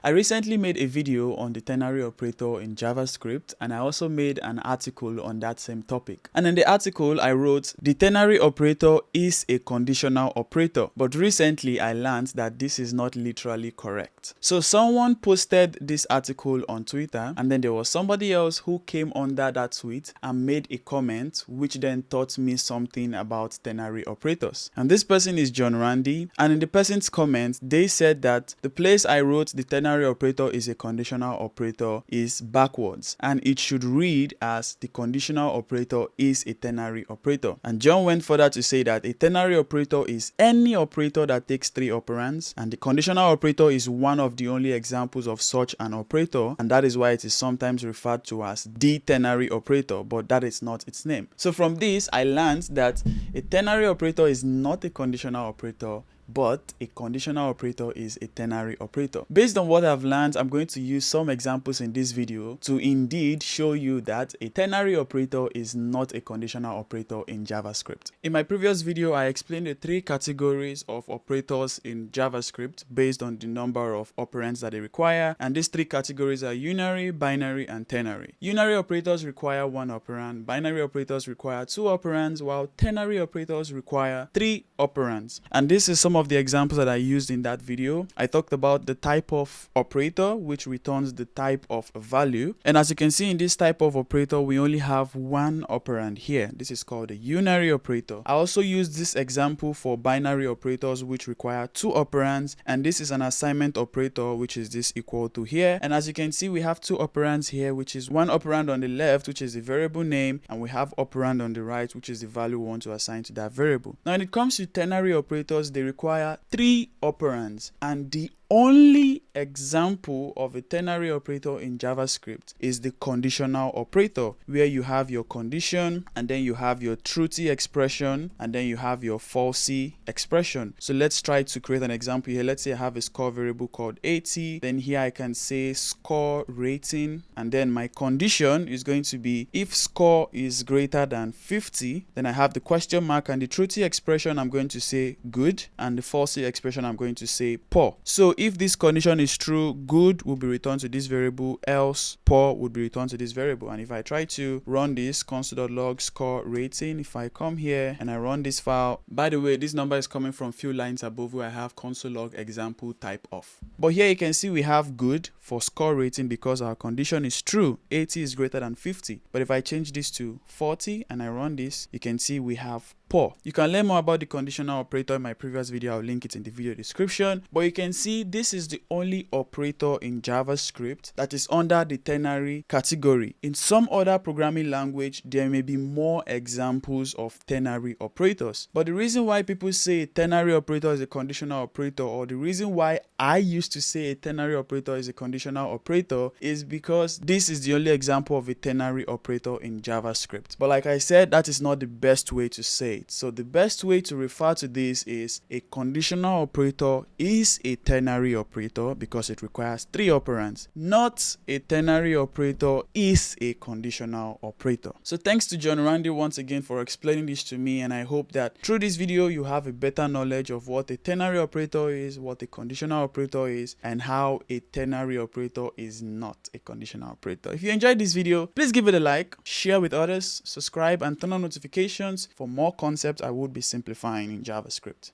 I recently made a video on the ternary operator in JavaScript, and I also made an article on that same topic. And in the article I wrote, the ternary operator is a conditional operator, but recently I learned that this is not literally correct. So someone posted this article on Twitter, and then there was somebody else who came under that tweet and made a comment which then taught me something about ternary operators. And this person is John Randy, and in the person's comment they said that the place I wrote the ternary operator is a conditional operator is backwards, and it should read as the conditional operator is a ternary operator. And John went further to say that a ternary operator is any operator that takes 3 operands, and the conditional operator is one of the only examples of such an operator, and that is why it is sometimes referred to as the ternary operator, but that is not its name. So from this I learned that a ternary operator is not a conditional operator, but a conditional operator is a ternary operator. Based on what I've learned, I'm going to use some examples in this video to indeed show you that a ternary operator is not a conditional operator in JavaScript. In my previous video, I explained the 3 categories of operators in JavaScript based on the number of operands that they require, and these 3 categories are unary, binary, and ternary. Unary operators require 1 operand, binary operators require 2 operands, while ternary operators require 3 operands. And this is some of the examples that I used in that video. I talked about the type of operator which returns the type of value, and as you can see in this type of operator we only have 1 operand here. This is called a unary operator. I also used this example for binary operators which require 2 operands, and this is an assignment operator which is this equal to here, and as you can see we have 2 operands here, which is 1 operand on the left which is the variable name, and we have operand on the right which is the value we want to assign to that variable. Now when it comes to ternary operators, they require 3 operands, and the only example of a ternary operator in JavaScript is the conditional operator, where you have your condition and then you have your truthy expression and then you have your falsy expression. So let's try to create an example here. Let's say I have a score variable called 80, then here I can say score rating, and then my condition is going to be if score is greater than 50, then I have the question mark, and the truthy expression I'm going to say good, and the falsy expression I'm going to say poor. So if this condition is true, good will be returned to this variable, else poor would be returned to this variable. And if I try to run this console.log score rating, if I come here and I run this file, by the way, this number is coming from few lines above where I have console.log example type off. But here you can see we have good for score rating because our condition is true, 80 is greater than 50. But if I change this to 40 and I run this, you can see we have poor. You can learn more about the conditional operator in my previous video. I'll link it in the video description. But you can see this is the only operator in JavaScript that is under the ternary category. In some other programming language, there may be more examples of ternary operators. But the reason why people say a ternary operator is a conditional operator, or the reason why I used to say a ternary operator is a conditional operator, is because this is the only example of a ternary operator in JavaScript. But like I said, that is not the best way to say it. So the best way to refer to this is a conditional operator is a ternary operator because it requires 3 operands, not a ternary operator is a conditional operator. So thanks to John Randy once again for explaining this to me, and I hope that through this video you have a better knowledge of what a ternary operator is, what a conditional operator is, and how a ternary operator is not a conditional operator. If you enjoyed this video, please give it a like, share with others, subscribe, and turn on notifications for more concepts I would be simplifying in JavaScript.